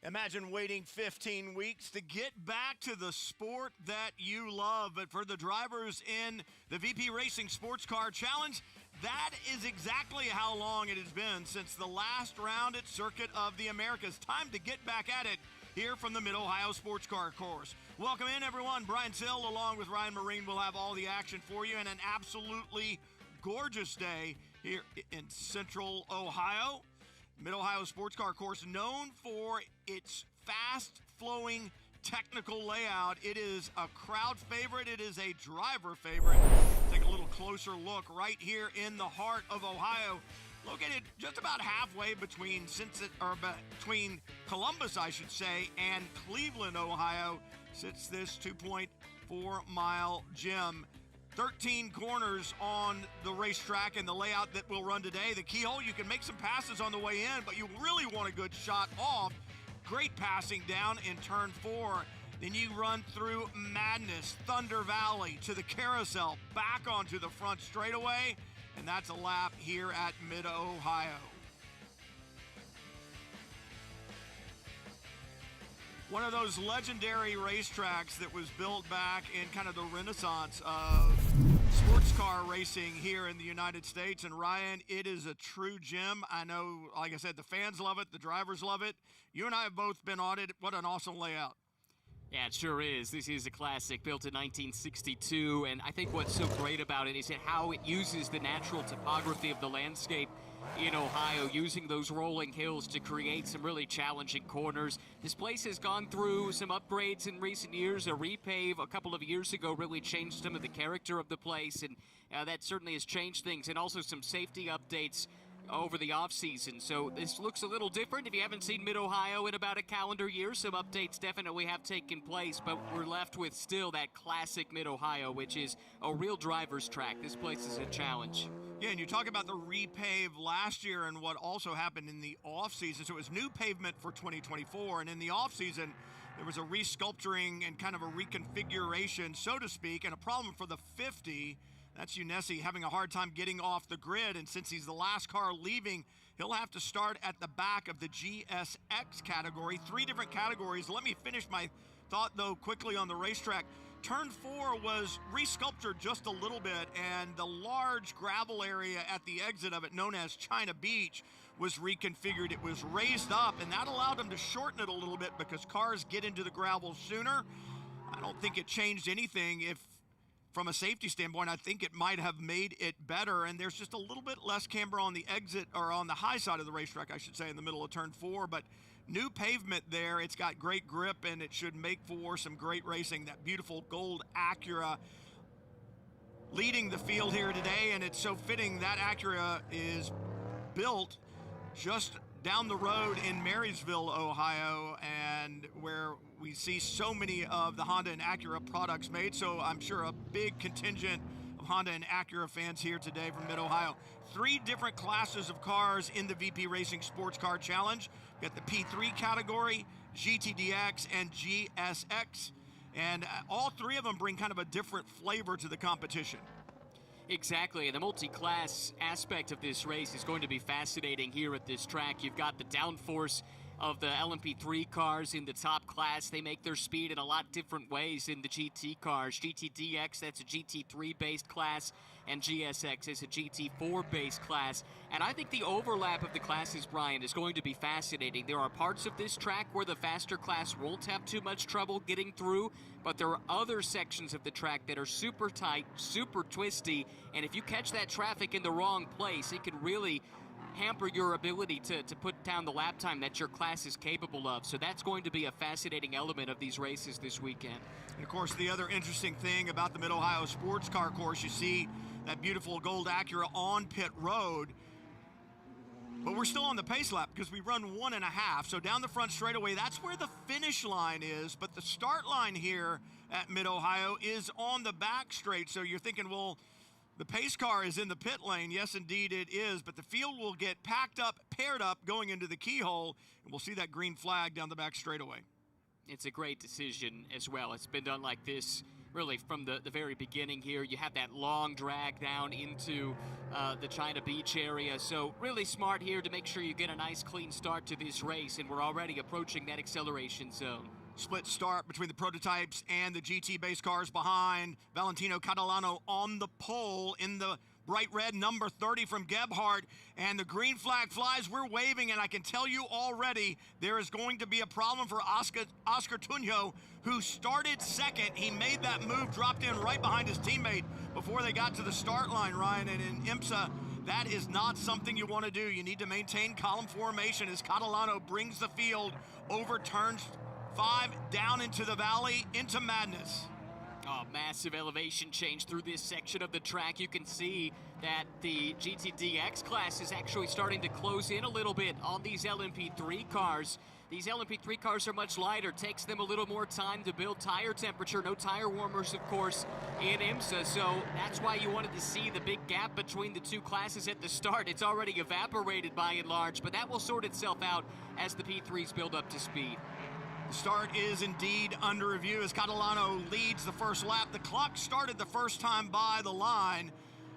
Imagine waiting 15 weeks to get back to the sport that you love. But for the drivers in the VP Racing SportsCar Challenge, that is exactly how long it has been since the last round at Circuit of the Americas. Time to get back at it here from the Mid-Ohio Sports Car Course. Welcome in, everyone. Brian Sill, along with Ryan Marine, will have all the action for you, and an absolutely gorgeous day here in Central Ohio. Mid-Ohio Sports Car Course, known for its fast-flowing technical layout. It is a crowd favorite. It is a driver favorite. Take a little closer look right here in the heart of Ohio, located just about halfway between Columbus, I should say, and Cleveland, Ohio, sits this 2.4-mile gym. 13 corners on the racetrack and the layout that we'll run today. The keyhole, you can make some passes on the way in, but you really want a good shot off. Great passing down in turn 4. Then you run through Madness, Thunder Valley, to the carousel, back onto the front straightaway, and that's a lap here at Mid-Ohio. One of those legendary racetracks that was built back in kind of the renaissance of sports car racing here in the United States. And Ryan, it is a true gem. I know, like I said, the fans love it, the drivers love it. You and I have both been on it. What an awesome layout. Yeah, it sure is. This is a classic, built in 1962, and I think what's so great about it is how it uses the natural topography of the landscape in Ohio, using those rolling hills to create some really challenging corners. This place has gone through some upgrades in recent years. A repave a couple of years ago really changed some of the character of the place, and that certainly has changed things, and also some safety updates over the off-season. So this looks a little different. If you haven't seen Mid-Ohio in about a calendar year, some updates definitely have taken place, but we're left with still that classic Mid-Ohio, which is a real driver's track. This place is a challenge. Yeah, and you talk about the repave last year and what also happened in the off-season. So it was new pavement for 2024, and in the off-season, there was a resculpturing and kind of a reconfiguration, so to speak, and a problem for the 50. That's Unessi having a hard time getting off the grid, and since he's the last car leaving, he'll have to start at the back of the GSX category. 3 different categories. Let me finish my thought, though, quickly on the racetrack. Turn 4 was resculptured just a little bit, and the large gravel area at the exit of it, known as China Beach, was reconfigured. It was raised up, and that allowed them to shorten it a little bit because cars get into the gravel sooner. I don't think it changed anything. From a safety standpoint, I think it might have made it better, and there's just a little bit less camber on the exit, or on the high side of the racetrack, I should say, in the middle of turn 4, but new pavement there. It's got great grip, and it should make for some great racing. That beautiful gold Acura leading the field here today, and it's so fitting that Acura is built just down the road in Marysville, Ohio, and where we see so many of the Honda and Acura products made. So I'm sure a big contingent of Honda and Acura fans here today from Mid-Ohio. 3 different classes of cars in the VP Racing Sports Car Challenge. We've got the P3 category, GTDX, and GSX. And all 3 of them bring kind of a different flavor to the competition. Exactly, and the multi-class aspect of this race is going to be fascinating here at this track. You've got the downforce of the LMP3 cars in the top class. They make their speed in a lot different ways in the GT cars. GTDX, that's a GT3-based class, and GSX is a GT4-based class. And I think the overlap of the classes, Brian, is going to be fascinating. There are parts of this track where the faster class won't have too much trouble getting through, but there are other sections of the track that are super tight, super twisty, and if you catch that traffic in the wrong place, it can really hamper your ability to put down the lap time that your class is capable of. So that's going to be a fascinating element of these races this weekend. And of course, the other interesting thing about the Mid-Ohio Sports Car Course, you see that beautiful gold Acura on pit road, but we're still on the pace lap because we run 1.5. So down the front straightaway, that's where the finish line is, but the start line here at Mid-Ohio is on the back straight. So you're thinking, well, the pace car is in the pit lane. Yes, indeed it is, but the field will get packed up, paired up, going into the keyhole, and we'll see that green flag down the back straightaway. It's a great decision as well. It's been done like this really from the very beginning here. You have that long drag down into the China Beach area. So really smart here to make sure you get a nice clean start to this race, and we're already approaching that acceleration zone. Split start between the prototypes and the GT base cars behind. Valentino Catalano on the pole in the bright red number 30 from Gebhardt, and the green flag flies. We're waving, and I can tell you already there is going to be a problem for Oscar Tunjo, who started second. He made that move, dropped in right behind his teammate before they got to the start line, Ryan, and in IMSA, that is not something you want to do. You need to maintain column formation as Catalano brings the field over turns 5 down into the valley, into madness. Oh, massive elevation change through this section of the track. You can see that the GTDX class is actually starting to close in a little bit on these LMP3 cars. These LMP3 cars are much lighter, takes them a little more time to build tire temperature. No tire warmers, of course, in IMSA, so that's why you wanted to see the big gap between the two classes at the start. It's already evaporated by and large, but that will sort itself out as the P3s build up to speed. The start is indeed under review as Catalano leads the first lap. The clock started the first time by the line.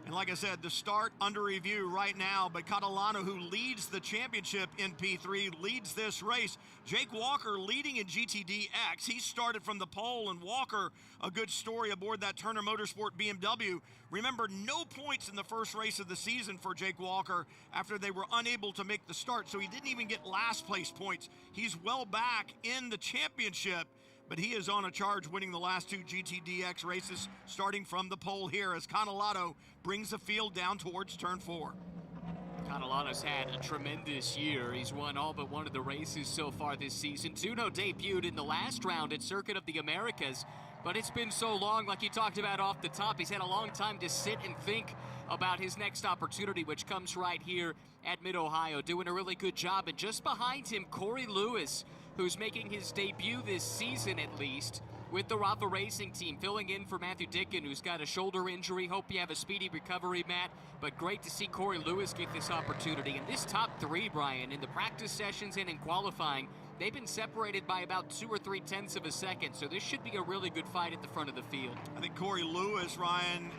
And like I said, the start under review right now, but Catalano, who leads the championship in P3, leads this race. Jake Walker leading in GTDX. He started from the pole, and Walker, a good story aboard that Turner Motorsport BMW. Remember, no points in the first race of the season for Jake Walker after they were unable to make the start, so he didn't even get last place points. He's well back in the championship, but he is on a charge, winning the last 2 GTDX races, starting from the pole here as Catalano brings the field down towards turn 4. Catalano's had a tremendous year. He's won all but one of the races so far this season. Tuno debuted in the last round at Circuit of the Americas, but it's been so long, like you talked about off the top. He's had a long time to sit and think about his next opportunity, which comes right here at Mid-Ohio, doing a really good job. And just behind him, Corey Lewis, who's making his debut this season at least with the Rafa Racing team, filling in for Matthew Dickin, who's got a shoulder injury. Hope you have a speedy recovery, Matt, but great to see Corey Lewis get this opportunity. And this top 3, Brian, in the practice sessions and in qualifying, they've been separated by about 2 or 3 tenths of a second, so this should be a really good fight at the front of the field. I think Corey Lewis, Ryan,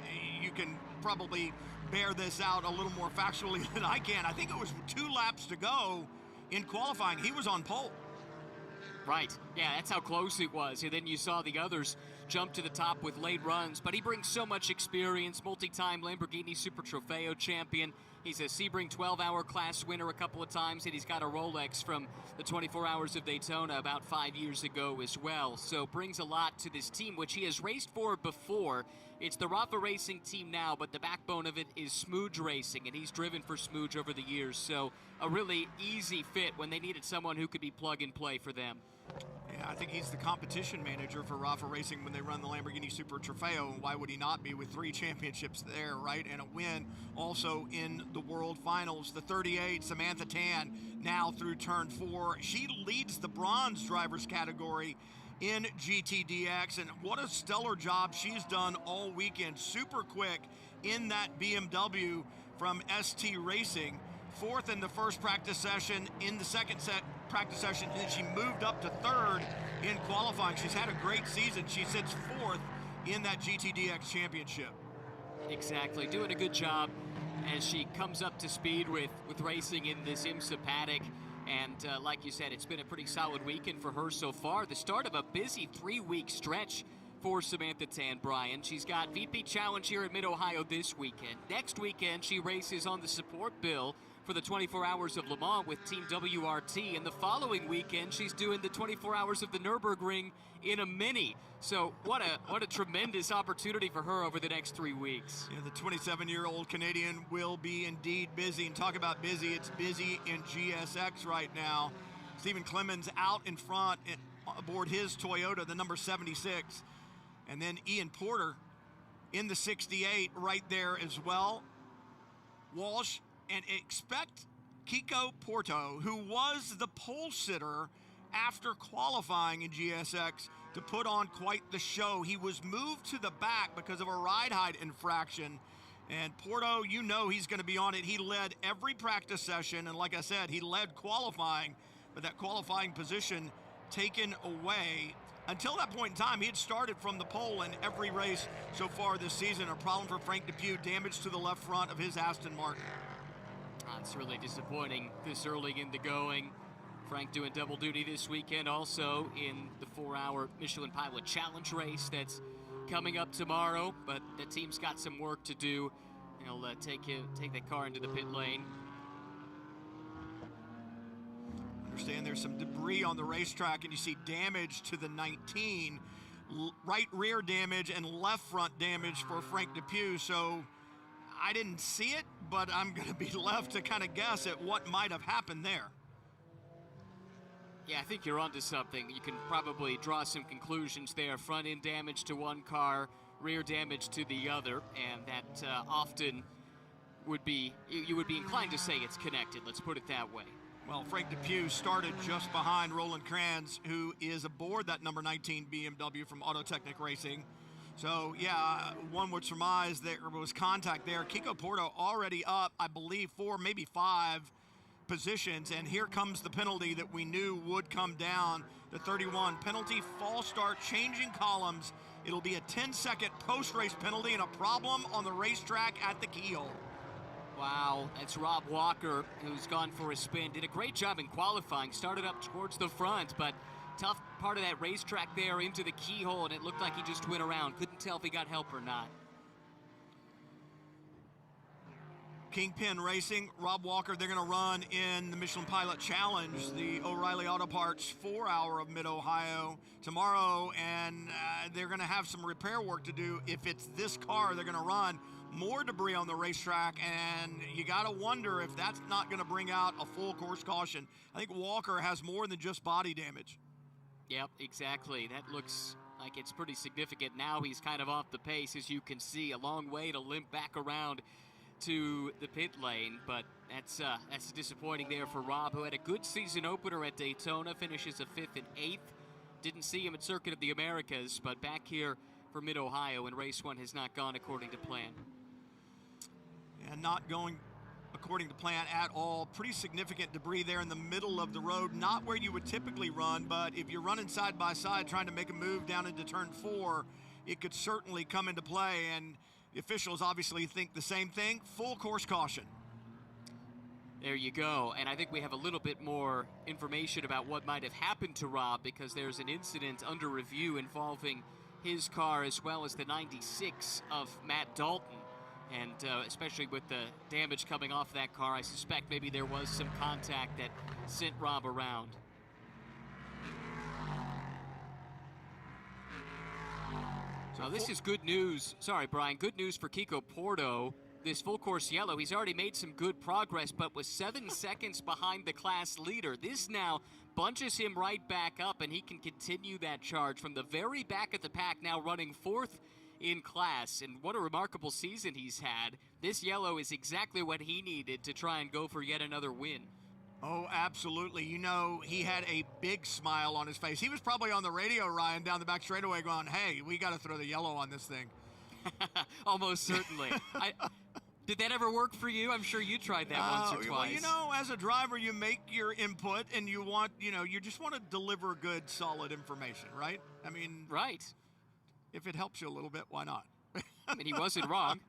you can probably bear this out a little more factually than I can. I think it was 2 laps to go in qualifying. He was on pole. Right, yeah, that's how close it was. And then you saw the others jump to the top with late runs. But he brings so much experience, multi-time Lamborghini Super Trofeo champion. He's a Sebring 12-hour class winner a couple of times, and he's got a Rolex from the 24 Hours of Daytona about 5 years ago as well. So brings a lot to this team, which he has raced for before. It's the Rafa Racing team now, but the backbone of it is Smooge Racing, and he's driven for Smooge over the years. So a really easy fit when they needed someone who could be plug and play for them. Yeah, I think he's the competition manager for Rafa Racing when they run the Lamborghini Super Trofeo. Why would he not be, with 3 championships there, right? And a win also in the World Finals. The 38, Samantha Tan, now through turn 4. She leads the bronze drivers category in GTDX, and what a stellar job she's done all weekend. Super quick in that BMW from ST Racing. 4th in the first practice session, in the second practice session, and then she moved up to 3rd in qualifying. She's had a great season. She sits 4th in that GTDX championship. Exactly, doing a good job as she comes up to speed with racing in this IMSA paddock. And like you said, it's been a pretty solid weekend for her so far. The start of a busy 3-week stretch for Samantha Tan, Brian. She's got VP Challenge here at Mid-Ohio this weekend. Next weekend, she races on the support bill for the 24 Hours of Le Mans with Team WRT. And the following weekend, she's doing the 24 Hours of the Nürburgring in a Mini. So what a tremendous opportunity for her over the next 3 weeks. Yeah, the 27-year-old Canadian will be indeed busy. And talk about busy, it's busy in GSX right now. Stephen Clemens out in front aboard his Toyota, the number 76. And then Ian Porter in the 68 right there as well. Walsh, and expect Kiko Porto, who was the pole sitter after qualifying in GSX, to put on quite the show. He was moved to the back because of a ride height infraction. And Porto, you know he's going to be on it. He led every practice session, and like I said, he led qualifying, but that qualifying position taken away until that point in time, he had started from the pole in every race so far this season. A problem for Frank Depew, damage to the left front of his Aston Martin. It's really disappointing this early in the going. Frank doing double duty this weekend, also in the 4-hour Michelin Pilot Challenge race that's coming up tomorrow. But the team's got some work to do. He'll take that car into the pit lane. Understand there's some debris on the racetrack, and you see damage to the 19, right rear damage and left front damage for Frank Depew. So I didn't see it, but I'm going to be left to kind of guess at what might have happened there. Yeah, I think you're onto something. You can probably draw some conclusions there. Front end damage to one car, rear damage to the other, and that often would be, you would be inclined to say it's connected. Let's put it that way. Well, Frank Depew started just behind Roland Kranz, who is aboard that number 19 BMW from Autotechnic Racing. So, yeah, one would surmise there was contact there. Kiko Porto already up, I believe, 4, maybe 5 positions. And here comes the penalty that we knew would come down. The 31 penalty, false start, changing columns. It'll be a 10-second post-race penalty and a problem on the racetrack at the keyhole. Wow, that's Rob Walker, who's gone for a spin. Did a great job in qualifying. Started up towards the front, but tough part of that racetrack there into the keyhole, and it looked like he just went around. Couldn't tell if he got help or not. Kingpin Racing, Rob Walker, they're going to run in the Michelin Pilot Challenge, the O'Reilly Auto Parts 4-hour of Mid-Ohio tomorrow, and they're going to have some repair work to do. If it's this car, they're going to run more debris on the racetrack, and you got to wonder if that's not going to bring out a full course caution. I think Walker has more than just body damage. Yep, exactly. That looks like it's pretty significant. Now he's kind of off the pace, as you can see. A long way to limp back around to the pit lane, but that's disappointing there for Rob, who had a good season opener at Daytona, finishes a 5th and 8th. Didn't see him at Circuit of the Americas, but back here for Mid-Ohio, and race 1 has not gone according to plan. And not going according to plan at all. Pretty significant debris there in the middle of the road, not where you would typically run, but if you're running side by side trying to make a move down into turn 4, it could certainly come into play, and the officials obviously think the same thing. Full course caution. There you go, and I think we have a little bit more information about what might have happened to Rob, because there's an incident under review involving his car as well as the 96 of Matt Dalton. And especially with the damage coming off that car, I suspect maybe there was some contact that sent Rob around. So this is good news. Sorry, Brian. Good news for Kiko Porto. This full course yellow, he's already made some good progress, but was 7 seconds behind the class leader. This now bunches him right back up, and he can continue that charge from the very back of the pack, now running 4th in class. And what a remarkable season he's had. This yellow is exactly what he needed to try and go for yet another win. Oh, absolutely. You know, he had a big smile on his face. He was probably on the radio, Ryan, down the back straightaway going, hey, we got to throw the yellow on this thing. Almost certainly. Did that ever work for you? I'm sure you tried that once or twice. Well, you know, as a driver, you make your input and you want, you just want to deliver good, solid information, right? I mean, right. If it helps you a little bit, why not? I mean, he wasn't wrong.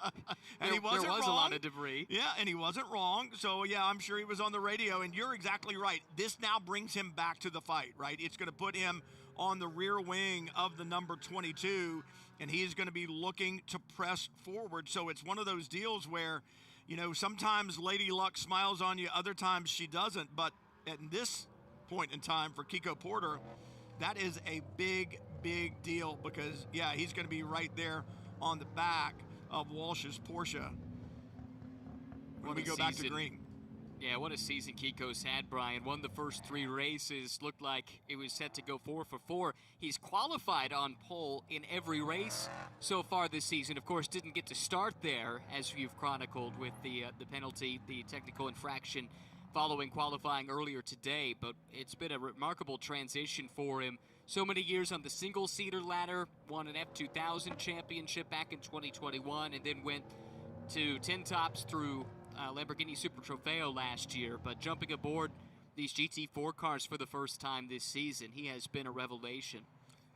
There was a lot of debris. Yeah, and he wasn't wrong. So, yeah, I'm sure he was on the radio, and you're exactly right. This now brings him back to the fight, right? It's going to put him on the rear wing of the number 22, and he's going to be looking to press forward. So it's one of those deals where, sometimes Lady Luck smiles on you, other times she doesn't. But at this point in time for Kiko Porter, that is a big deal because, yeah, he's going to be right there on the back of Walsh's Porsche when we go back to green. Yeah, what a season Kiko's had, Brian. Won the first 3 races. Looked like it was set to go 4 for 4. He's qualified on pole in every race so far this season. Of course, didn't get to start there, as you've chronicled, with the penalty, the technical infraction following qualifying earlier today. But it's been a remarkable transition for him. So many years on the single-seater ladder, won an F2000 championship back in 2021, and then went to 10 tops through Lamborghini Super Trofeo last year. But jumping aboard these GT4 cars for the first time this season, he has been a revelation.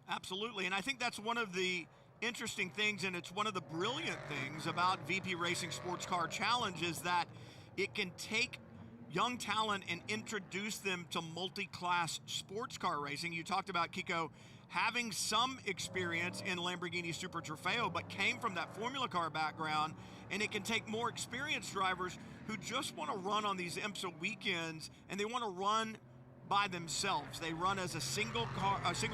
Absolutely, and I think that's one of the interesting things, and it's one of the brilliant things about VP Racing SportsCar Challenge is that it can take young talent and introduce them to multi-class sports car racing. You talked about Kiko having some experience in Lamborghini Super Trofeo, but came from that Formula Car background, and it can take more experienced drivers who just want to run on these IMSA weekends, and they want to run by themselves. They run as a single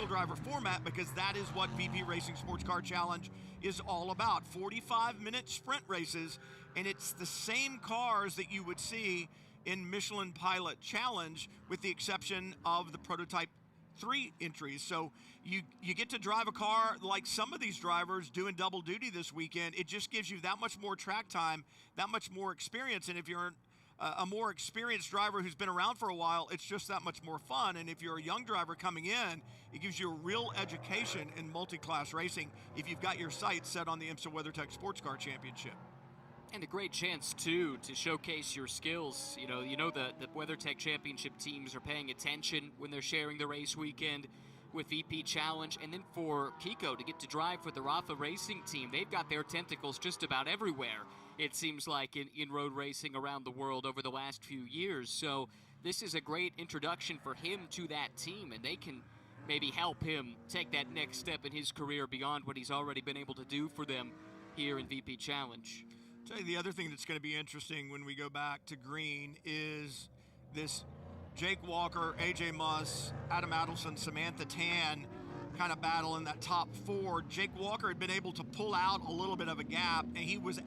driver format because that is what VP Racing Sports Car Challenge is all about. 45-minute sprint races, and it's the same cars that you would see in Michelin Pilot Challenge with the exception of the Prototype 3 entries. So you get to drive a car like some of these drivers doing double duty this weekend. It just gives you that much more track time, that much more experience, and if you're a more experienced driver who's been around for a while, it's just that much more fun. And if you're a young driver coming in, it gives you a real education in multi-class racing if you've got your sights set on the IMSA WeatherTech SportsCar Championship. And a great chance, too, to showcase your skills. You know the WeatherTech Championship teams are paying attention when they're sharing the race weekend with VP Challenge. And then for Kiko to get to drive for the Rafa Racing team, they've got their tentacles just about everywhere, it seems like, in road racing around the world over the last few years. So this is a great introduction for him to that team, and they can maybe help him take that next step in his career beyond what he's already been able to do for them here in VP Challenge. I'll tell you the other thing that's going to be interesting when we go back to green is this Jake Walker, AJ Muss, Adam Adelson, Samantha Tan kind of battle in that top four. Jake Walker had been able to pull out a little bit of a gap, and he was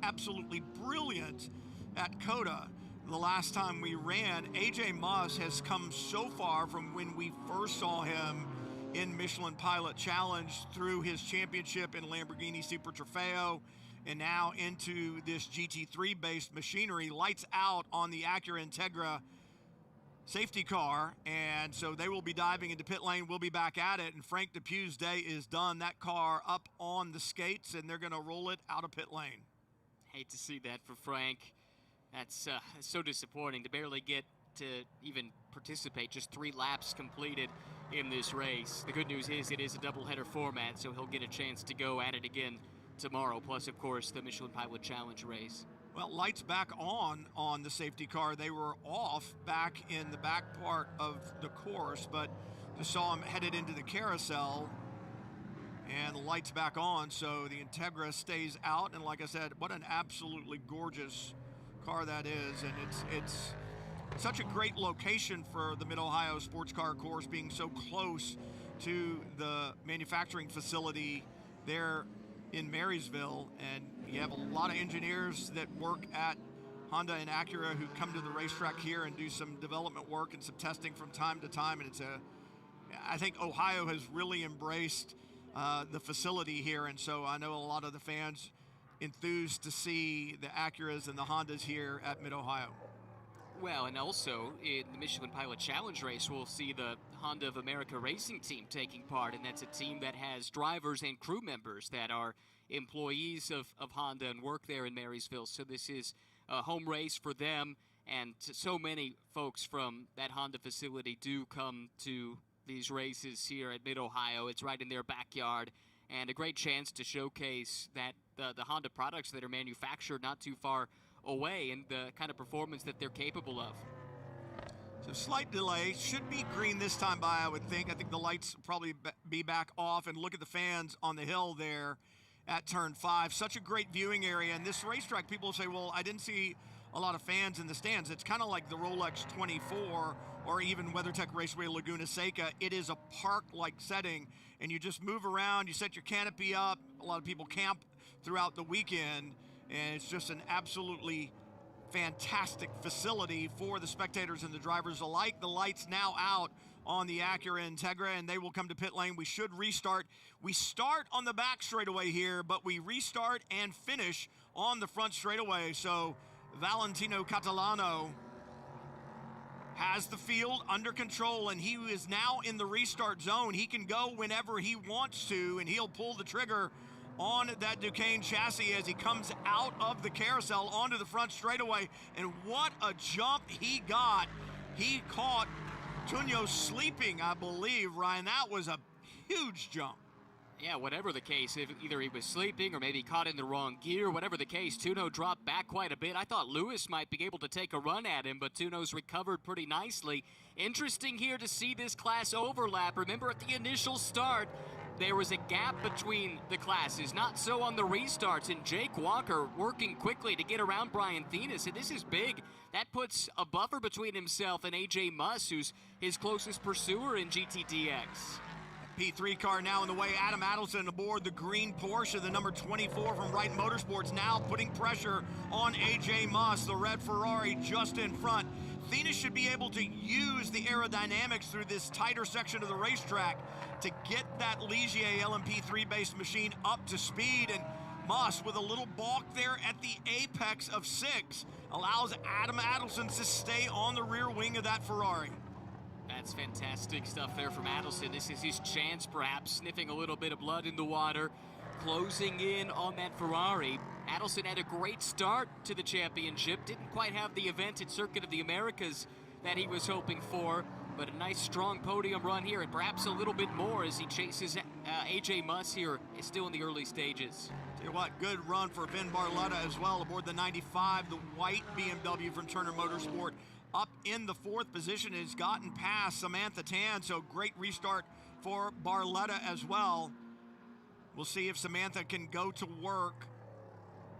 absolutely brilliant at COTA the last time we ran. AJ Muss has come so far from when we first saw him in Michelin Pilot Challenge through his championship in Lamborghini Super Trofeo and now into this GT3 based machinery. Lights out on the Acura Integra safety car, and so they will be diving into pit lane. We'll be back at it, and Frank Depew's day is done. That car up on the skates, and they're going to roll it out of pit lane. Hate to see that for Frank. That's so disappointing to barely get to even participate. Just 3 laps completed in this race. The good news is it is a doubleheader format, so he'll get a chance to go at it again tomorrow, plus, of course, the Michelin Pilot Challenge race. Well, lights back on the safety car. They were off back in the back part of the course, but just saw them headed into the carousel, and the lights back on, so the Integra stays out. And like I said, what an absolutely gorgeous car that is, and it's such a great location for the Mid-Ohio Sports Car Course, being so close to the manufacturing facility there in Marysville. And you have a lot of engineers that work at Honda and Acura who come to the racetrack here and do some development work and some testing from time to time. And I think Ohio has really embraced the facility here, and so I know a lot of the fans enthused to see the Acuras and the Hondas here at Mid-Ohio. Well, and also in the Michelin Pilot Challenge race, we'll see the Honda of America racing team taking part, and that's a team that has drivers and crew members that are employees of Honda and work there in Marysville. So this is a home race for them, and so many folks from that Honda facility do come to these races here at Mid-Ohio. It's right in their backyard, and a great chance to showcase that the Honda products that are manufactured not too far away and the kind of performance that they're capable of. So slight delay. Should be green this time by, I would think. I think the lights will probably be back off, and look at the fans on the hill there at turn 5. Such a great viewing area. And this racetrack, people say, well, I didn't see a lot of fans in the stands. It's kind of like the Rolex 24 or even WeatherTech Raceway Laguna Seca. It is a park-like setting, and you just move around, you set your canopy up. A lot of people camp throughout the weekend, and it's just an absolutely fantastic facility for the spectators and the drivers alike. The lights now out on the Acura Integra, and they will come to pit lane. We should restart. We start on the back straightaway here, but we restart and finish on the front straightaway. So Valentino Catalano has the field under control, and he is now in the restart zone. He can go whenever he wants to, and he'll pull the trigger on that Duquesne chassis as he comes out of the carousel onto the front straightaway. And what a jump he got. He caught Tunio sleeping, I believe, Ryan. That was a huge jump. Yeah, whatever the case, if either he was sleeping or maybe caught in the wrong gear, whatever the case, Tuno dropped back quite a bit. I thought Lewis might be able to take a run at him, but Tuno's recovered pretty nicely. Interesting here to see this class overlap. Remember at the initial start, there was a gap between the classes, not so on the restarts, and Jake Walker working quickly to get around Brian Thenis, and this is big. That puts a buffer between himself and A.J. Muss, who's his closest pursuer in GTDX. P3 car now in the way. Adam Adelson aboard the green Porsche, the number 24 from Wright Motorsports, now putting pressure on A.J. Muss, the red Ferrari just in front. Thenis should be able to use the aerodynamics through this tighter section of the racetrack to get that Ligier LMP3-based machine up to speed, and Muss, with a little balk there at the apex of 6, allows Adam Adelson to stay on the rear wing of that Ferrari. That's fantastic stuff there from Adelson. This is his chance, perhaps, sniffing a little bit of blood in the water, closing in on that Ferrari. Adelson had a great start to the championship. Didn't quite have the event at Circuit of the Americas that he was hoping for, but a nice, strong podium run here, and perhaps a little bit more as he chases A.J. Muss here, still in the early stages. Tell you what, good run for Ben Barletta as well aboard the 95, the white BMW from Turner Motorsport. Up in the 4th position, has gotten past Samantha Tan, so great restart for Barletta as well. We'll see if Samantha can go to work.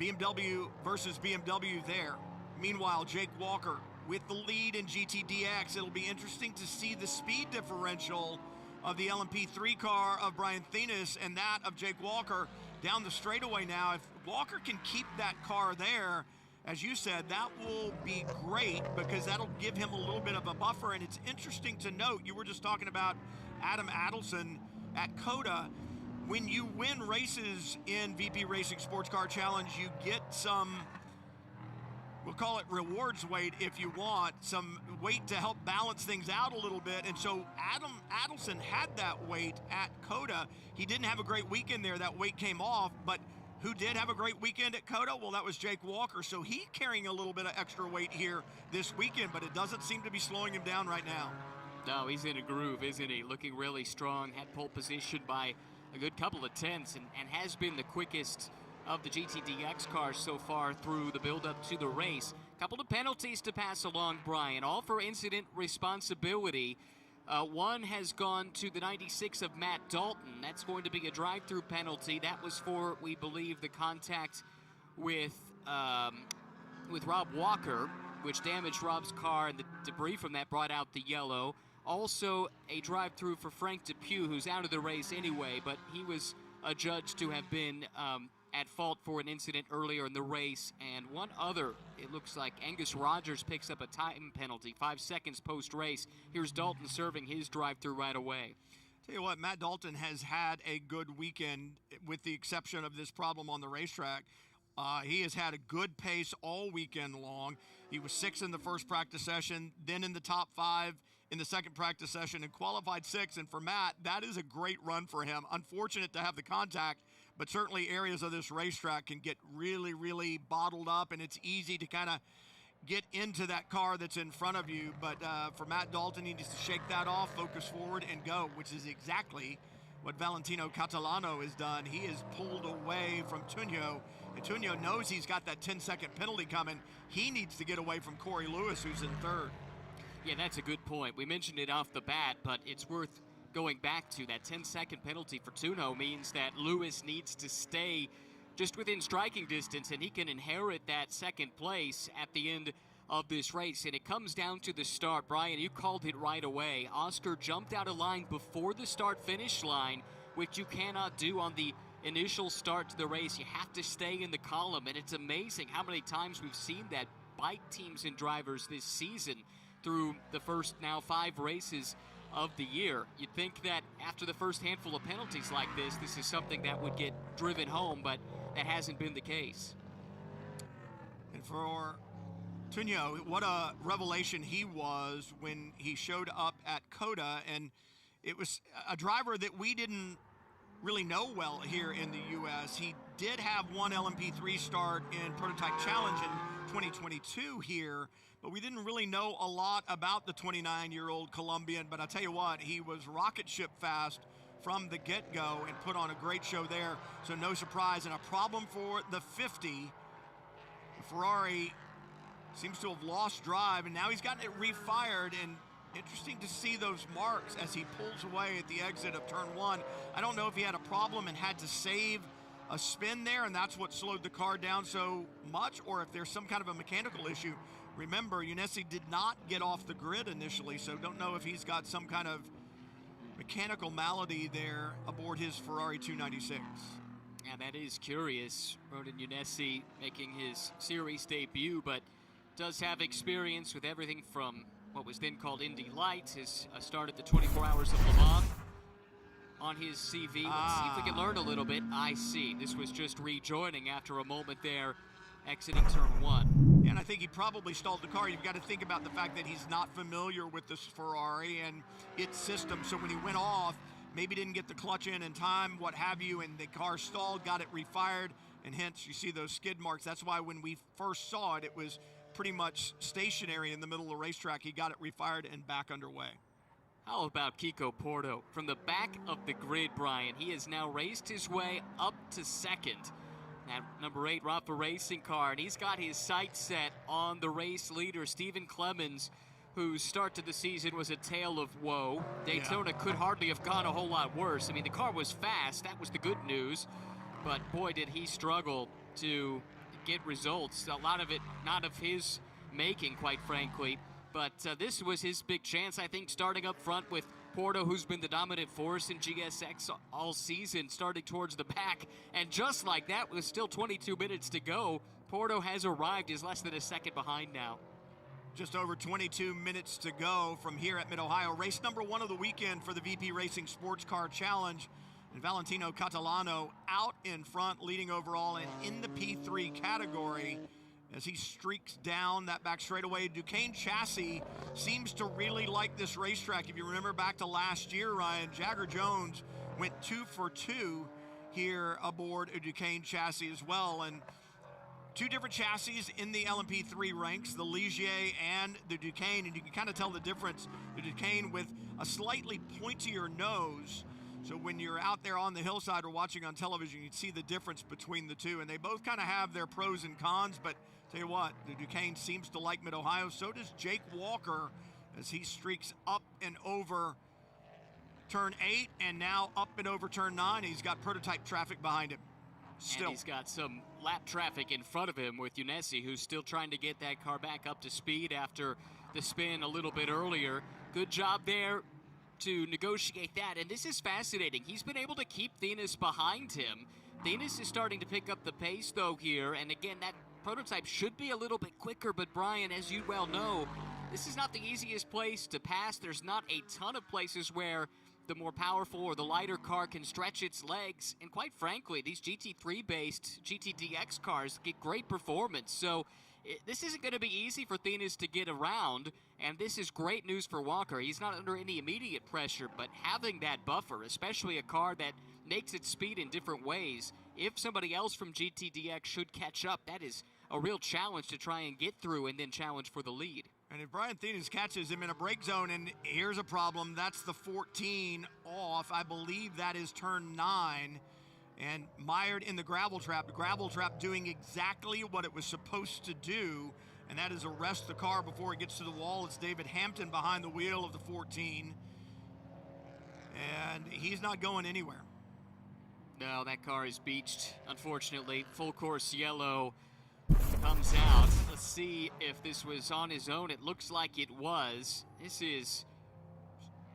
BMW versus BMW there. Meanwhile, Jake Walker with the lead in GTDX. It'll be interesting to see the speed differential of the LMP3 car of Brian Thenis and that of Jake Walker down the straightaway now. If Walker can keep that car there, as you said, that will be great because that'll give him a little bit of a buffer. And it's interesting to note, you were just talking about Adam Adelson at COTA. When you win races in VP Racing SportsCar Challenge, you get some, we'll call it rewards weight if you want, some weight to help balance things out a little bit. And so Adam Adelson had that weight at COTA. He didn't have a great weekend there. That weight came off, but who did have a great weekend at COTA? Well, that was Jake Walker. So he's carrying a little bit of extra weight here this weekend, but it doesn't seem to be slowing him down right now. No, he's in a groove, isn't he? Looking really strong. Had pole position by a good couple of tenths and has been the quickest of the GTDX cars so far through the build-up to the race. Couple of penalties to pass along, Brian, all for incident responsibility. One has gone to the 96 of Matt Dalton. That's going to be a drive-through penalty. That was for, we believe, the contact with Rob Walker, which damaged Rob's car, and the debris from that brought out the yellow. Also, a drive-through for Frank Depew, who's out of the race anyway, but he was adjudged to have been at fault for an incident earlier in the race. And one other, it looks like Angus Rogers picks up a time penalty, 5 seconds post-race. Here's Dalton serving his drive-through right away. Tell you what, Matt Dalton has had a good weekend with the exception of this problem on the racetrack. He has had a good pace all weekend long. He was 6th in the first practice session, then in the top 5 in the second practice session, and qualified 6th. And for Matt, that is a great run for him. Unfortunate to have the contact, but certainly areas of this racetrack can get really, really bottled up, and it's easy to kind of get into that car that's in front of you. But for Matt Dalton, he needs to shake that off, focus forward, and go, which is exactly what Valentino Catalano has done. He is pulled away from Tunio, and Tunio knows he's got that 10-second penalty coming. He needs to get away from Corey Lewis, who's in 3rd. Yeah, that's a good point. We mentioned it off the bat, but it's worth going back to. That 10-second penalty for Tuno means that Lewis needs to stay just within striking distance, and he can inherit that second place at the end of this race. And it comes down to the start. Brian, you called it right away. Oscar jumped out of line before the start-finish line, which you cannot do on the initial start to the race. You have to stay in the column, and it's amazing how many times we've seen that bike teams and drivers this season through the first now 5 races of the year. You'd think that after the first handful of penalties like this is something that would get driven home, but that hasn't been the case. And for Tunio, what a revelation he was when he showed up at COTA, and it was a driver that we didn't really know well here in the U.S. He did have one LMP3 start in Prototype Challenge in 2022 here, but we didn't really know a lot about the 29-year-old Colombian. But I'll tell you what, he was rocket ship fast from the get-go and put on a great show there. So no surprise, and a problem for the 50. The Ferrari seems to have lost drive, and now he's gotten it refired, and interesting to see those marks as he pulls away at the exit of turn 1. I don't know if he had a problem and had to save a spin there, and that's what slowed the car down so much, or if there's some kind of a mechanical issue. Remember, Unesi did not get off the grid initially, so don't know if he's got some kind of mechanical malady there aboard his Ferrari 296. Yeah, that is curious. Ronan Unesi making his series debut, but does have experience with everything from what was then called Indy Lights, his start at the 24 Hours of Le Mans on his CV. Let's see if we can learn a little bit. I see. This was just rejoining after a moment there, exiting turn 1. And I think he probably stalled the car. You've got to think about the fact that he's not familiar with this Ferrari and its system. So when he went off, maybe didn't get the clutch in time, what have you, and the car stalled, got it refired, and hence you see those skid marks. That's why when we first saw it, it was pretty much stationary in the middle of the racetrack. He got it refired and back underway. How about Kiko Porto? From the back of the grid, Brian, he has now raced his way up to second. That number 8 Rafa Racing car, and he's got his sights set on the race leader, Stephen Clemens, whose start to the season was a tale of woe. Daytona could hardly have gone a whole lot worse. I mean, the car was fast. That was the good news. But boy, did he struggle to get results. A lot of it not of his making, quite frankly. But this was his big chance, I think, starting up front with Porto, who's been the dominant force in GSX all season, starting towards the back. And just like that, with still 22 minutes to go, Porto has arrived. He's less than a second behind now. Just over 22 minutes to go from here at Mid-Ohio. Race number 1 of the weekend for the VP Racing SportsCar Challenge. And Valentino Catalano out in front, leading overall and in the P3 category as he streaks down that back straightaway. Duquesne Chassis seems to really like this racetrack. If you remember back to last year, Ryan, Jagger Jones went 2 for 2 here aboard a Duquesne Chassis as well. And 2 different chassis in the LMP3 ranks, the Ligier and the Duquesne, and you can kind of tell the difference. The Duquesne with a slightly pointier nose, so when you're out there on the hillside or watching on television, you can see the difference between the two, and they both kind of have their pros and cons, but tell you what, the Duquesne seems to like Mid-Ohio. So does Jake Walker as he streaks up and over turn 8 and now up and over turn 9. He's got prototype traffic behind him. Still. And he's got some lap traffic in front of him with Unesi, who's still trying to get that car back up to speed after the spin a little bit earlier. Good job there to negotiate that, and this is fascinating. He's been able to keep Thenis behind him. Thenis is starting to pick up the pace, though, here, and again, that prototype should be a little bit quicker, but Brian, as you well know, this is not the easiest place to pass. There's not a ton of places where the more powerful or the lighter car can stretch its legs, and quite frankly, these GT3-based GTDX cars get great performance, so this isn't going to be easy for Thenis to get around, and this is great news for Walker. He's not under any immediate pressure, but having that buffer, especially a car that makes its speed in different ways, if somebody else from GTDX should catch up, that is a real challenge to try and get through and then challenge for the lead. And if Brian Thenis catches him in a break zone, and here's a problem, that's the 14 off. I believe that is turn 9. And mired in the gravel trap doing exactly what it was supposed to do, and that is arrest the car before it gets to the wall. It's David Hampton behind the wheel of the 14, and he's not going anywhere. No, that car is beached, unfortunately. Full course yellow comes out. Let's see if this was on his own. It looks like it was. This is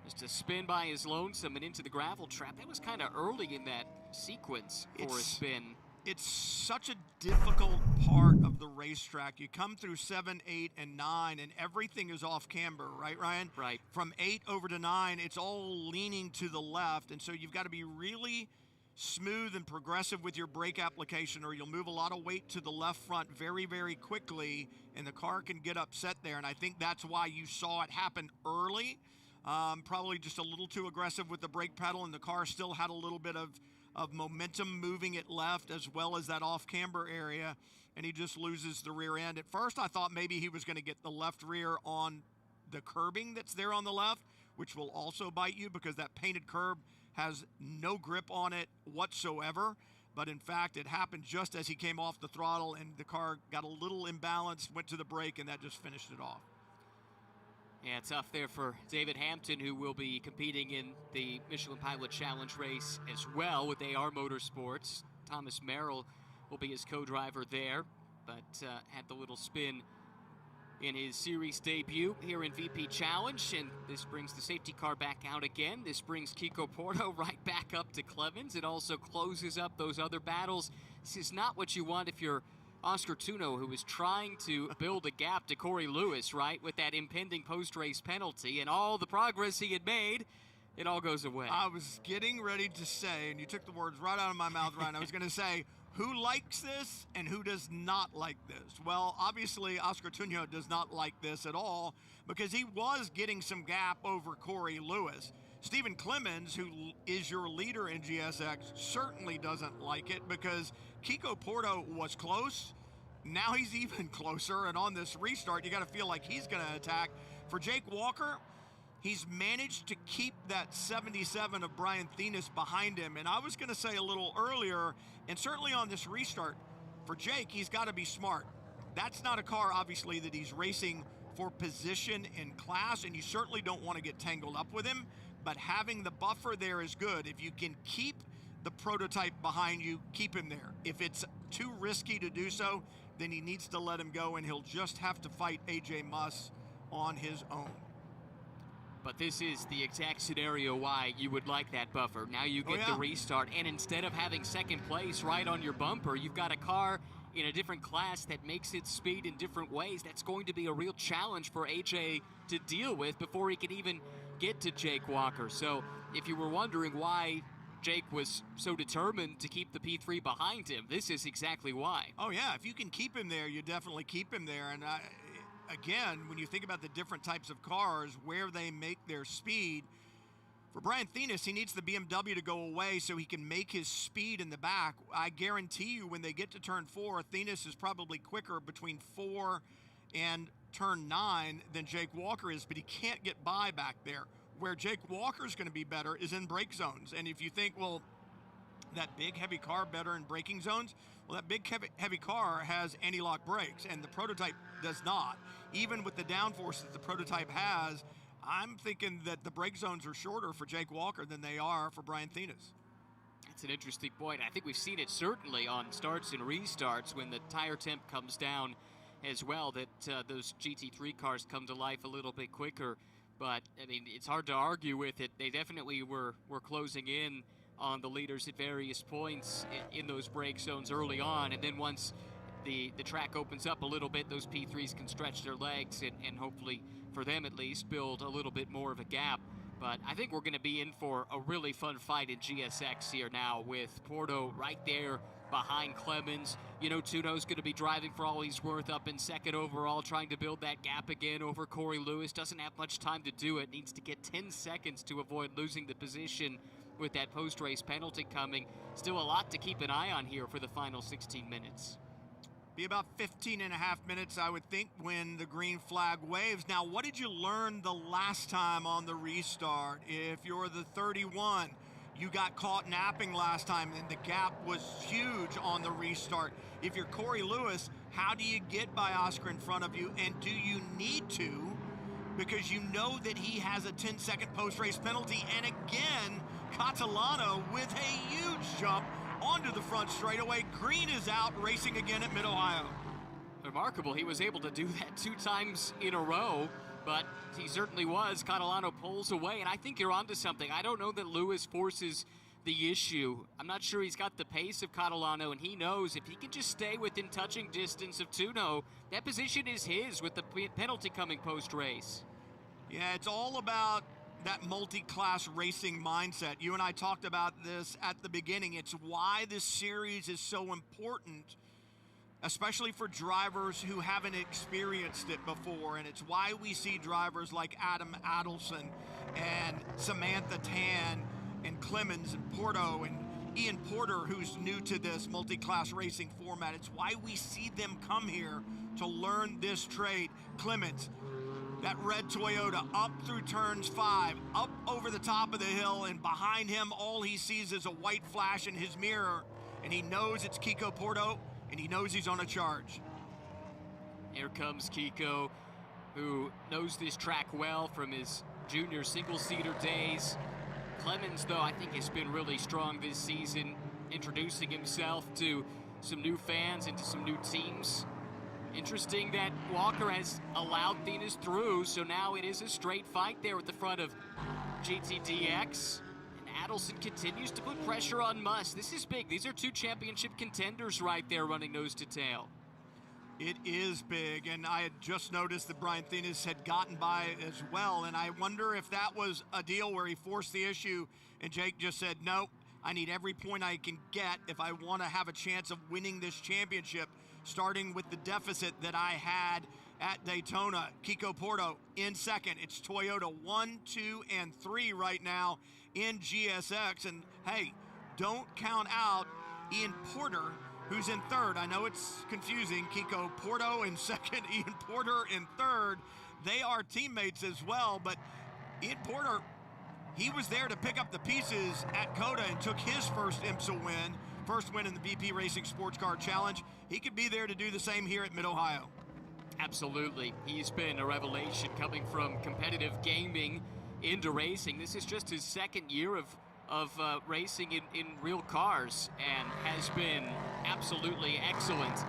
just a spin by his lonesome and into the gravel trap. That was kind of early in that sequence for a spin. It's such a difficult part of the racetrack. You come through 7, 8, and 9, and everything is off camber, right, Ryan? Right. From 8 over to 9, it's all leaning to the left, and so you've got to be really smooth and progressive with your brake application, or you'll move a lot of weight to the left front very, very quickly, and the car can get upset there, and I think that's why you saw it happen early. Probably just a little too aggressive with the brake pedal, and the car still had a little bit of momentum moving it left as well as that off camber area, and he just loses the rear end. At first I thought maybe he was going to get the left rear on the curbing that's there on the left, which will also bite you because that painted curb has no grip on it whatsoever. But in fact, it happened just as he came off the throttle, and the car got a little imbalanced, went to the brake, and that just finished it off. Yeah, tough there for David Hampton, who will be competing in the Michelin Pilot Challenge race as well with AR Motorsports. Thomas Merrill will be his co-driver there, but had the little spin in his series debut here in VP Challenge, and this brings the safety car back out again. This brings Kiko Porto right back up to Clemens. It also closes up those other battles. This is not what you want if you're Oscar Tuno, who was trying to build a gap to Corey Lewis, right, with that impending post-race penalty, and all the progress he had made, it all goes away. I was getting ready to say, and you took the words right out of my mouth, Ryan. I was going to say, who likes this and who does not like this? Well, obviously, Oscar Tuno does not like this at all because he was getting some gap over Corey Lewis. Stephen Clemens, who is your leader in GSX, certainly doesn't like it because Kiko Porto was close. Now he's even closer, and on this restart, you got to feel like he's going to attack. For Jake Walker, he's managed to keep that 77 of Brian Thenis behind him. And I was going to say a little earlier, and certainly on this restart, for Jake, he's got to be smart. That's not a car, obviously, that he's racing for position in class, and you certainly don't want to get tangled up with him. But having the buffer there is good. If you can keep the prototype behind you, keep him there. If it's too risky to do so, then he needs to let him go, and he'll just have to fight AJ Muss on his own. But this is the exact scenario why you would like that buffer. Now you get the restart, and instead of having second place right on your bumper, you've got a car in a different class that makes its speed in different ways. That's going to be a real challenge for AJ to deal with before he can even get to Jake Walker. So if you were wondering why Jake was so determined to keep the P3 behind him, this is exactly why. Oh yeah, if you can keep him there, you definitely keep him there. And again, when you think about the different types of cars, where they make their speed, for Brian Thenis, he needs the BMW to go away so he can make his speed in the back. I guarantee you when they get to turn 4, Thenis is probably quicker between 4 and turn 9 than Jake Walker is, but he can't get by back there. Where Jake Walker is going to be better is in brake zones. And if you think, well, that big heavy car better in braking zones, well, that big heavy car has anti-lock brakes, and the prototype does not. Even with the downforce that the prototype has, I'm thinking that the brake zones are shorter for Jake Walker than they are for Brian Thenis. That's an interesting point. I think we've seen it certainly on starts and restarts when the tire temp comes down as well, that those GT3 cars come to life a little bit quicker. But, I mean, it's hard to argue with it. They definitely were closing in on the leaders at various points in those brake zones early on. And then once the track opens up a little bit, those P3s can stretch their legs and hopefully, for them at least, build a little bit more of a gap. But I think we're going to be in for a really fun fight in GSX here now with Porto right there behind Clemens. You know, Tuno's going to be driving for all he's worth up in second overall, trying to build that gap again over Corey Lewis. Doesn't have much time to do it. Needs to get 10 seconds to avoid losing the position with that post-race penalty coming. Still a lot to keep an eye on here for the final 16 minutes. Be about 15 and a half minutes, I would think, when the green flag waves. Now, what did you learn the last time on the restart? If you're the 31, you got caught napping last time, and the gap was huge on the restart. If you're Corey Lewis, how do you get by Oscar in front of you, and do you need to? Because you know that he has a 10-second post-race penalty, and again, Catalano with a huge jump onto the front straightaway. Green is out, racing again at Mid-Ohio. Remarkable. He was able to do that 2 times in a row, but he certainly was. Catalano pulls away, and I think you're onto something. I don't know that Lewis forces the issue. I'm not sure he's got the pace of Catalano, and he knows if he can just stay within touching distance of Tuno, that position is his with the penalty coming post-race. Yeah, it's all about that multi-class racing mindset. You and I talked about this at the beginning. It's why this series is so important, especially for drivers who haven't experienced it before. And it's why we see drivers like Adam Adelson and Samantha Tan and Clemens and Porto and Ian Porter, who's new to this multi-class racing format. It's why we see them come here to learn this trade. Clemens, that red Toyota up through turns 5, up over the top of the hill, and behind him all he sees is a white flash in his mirror, and he knows it's Kiko Porto, and he knows he's on a charge. Here comes Kiko, who knows this track well from his junior single-seater days. Clemens, though, I think has been really strong this season, introducing himself to some new fans and to some new teams. Interesting that Walker has allowed Thenis through, so now it is a straight fight there at the front of GTDX. And Adelson continues to put pressure on Musk. This is big. These are two championship contenders right there running nose to tail. It is big, and I had just noticed that Brian Thenis had gotten by as well, and I wonder if that was a deal where he forced the issue and Jake just said, no, I need every point I can get if I want to have a chance of winning this championship, starting with the deficit that I had at Daytona. Kiko Porto in second. It's Toyota 1, 2, and 3 right now in GSX. And hey, don't count out Ian Porter, who's in third. I know it's confusing. Kiko Porto in second, Ian Porter in third. They are teammates as well, but Ian Porter, he was there to pick up the pieces at COTA and took his first IMSA win, first win in the VP Racing SportsCar Challenge. He could be there to do the same here at Mid-Ohio. Absolutely. He's been a revelation coming from competitive gaming into racing. This is just his second year of racing in real cars and has been absolutely excellent.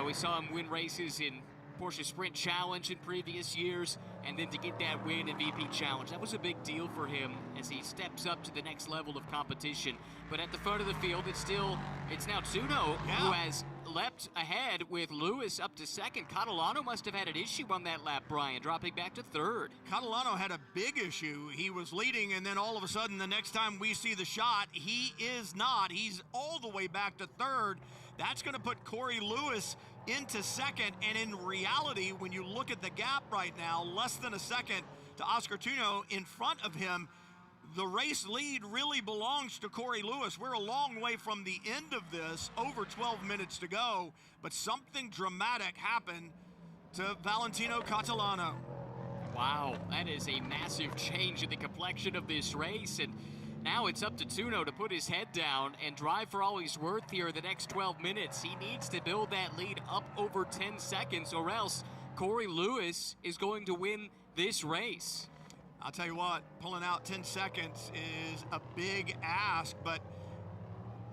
We saw him win races in Porsche Sprint Challenge in previous years, and then to get that win in VP Challenge, that was a big deal for him as he steps up to the next level of competition. But at the front of the field, it's now Tsuno who has leapt ahead with Lewis up to second. Catalano must have had an issue on that lap, Brian, dropping back to third. Catalano had a big issue. He was leading, and then all of a sudden, the next time we see the shot, he is not. He's all the way back to third. That's going to put Corey Lewis into second, and in reality, when you look at the gap right now, less than a second to Oscar Tsuno in front of him, the race lead really belongs to Corey Lewis. We're a long way from the end of this, over 12 minutes to go, but something dramatic happened to Valentino Catalano. Wow, that is a massive change in the complexion of this race, and now it's up to Tsuno to put his head down and drive for all he's worth here the next 12 minutes. He needs to build that lead up over 10 seconds, or else Corey Lewis is going to win this race. I'll tell you what, pulling out 10 seconds is a big ask, but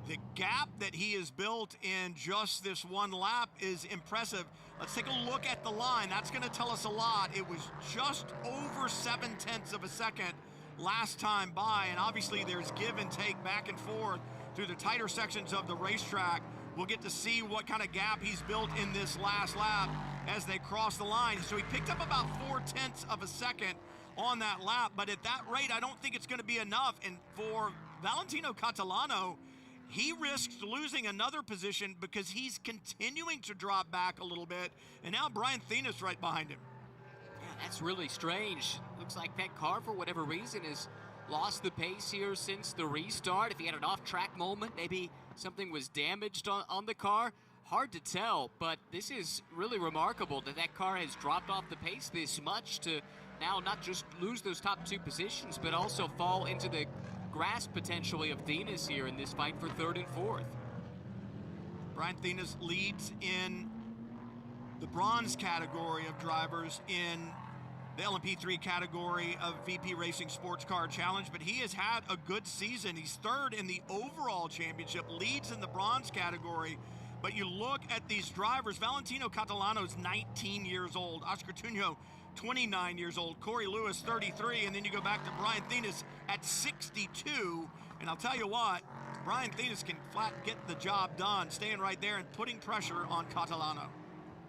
the gap that he has built in just this one lap is impressive. Let's take a look at the line. That's going to tell us a lot. It was just over 0.7 of a second last time by, and obviously there's give and take back and forth through the tighter sections of the racetrack. We'll get to see what kind of gap he's built in this last lap as they cross the line. So he picked up about 0.4 of a second on that lap, but at that rate, I don't think it's going to be enough. And for Valentino Catalano, he risks losing another position because he's continuing to drop back a little bit, and now Brian Thenis right behind him. Yeah, that's really strange. Looks like that car, for whatever reason, has lost the pace here since the restart. If he had an off-track moment, maybe something was damaged on the car. Hard to tell, but this is really remarkable that that car has dropped off the pace this much to now not just lose those top two positions, but also fall into the grasp potentially of Thenis here in this fight for third and fourth. Brian Thenis leads in the bronze category of drivers in the LMP3 category of VP Racing SportsCar Challenge, but he has had a good season. He's third in the overall championship, leads in the bronze category. But you look at these drivers, Valentino Catalano's 19 years old, Oscar Tsuno 29 years old, Corey Lewis 33, and then you go back to Brian Thenis at 62. And I'll tell you what, Brian Thenis can flat get the job done, staying right there and putting pressure on Catalano.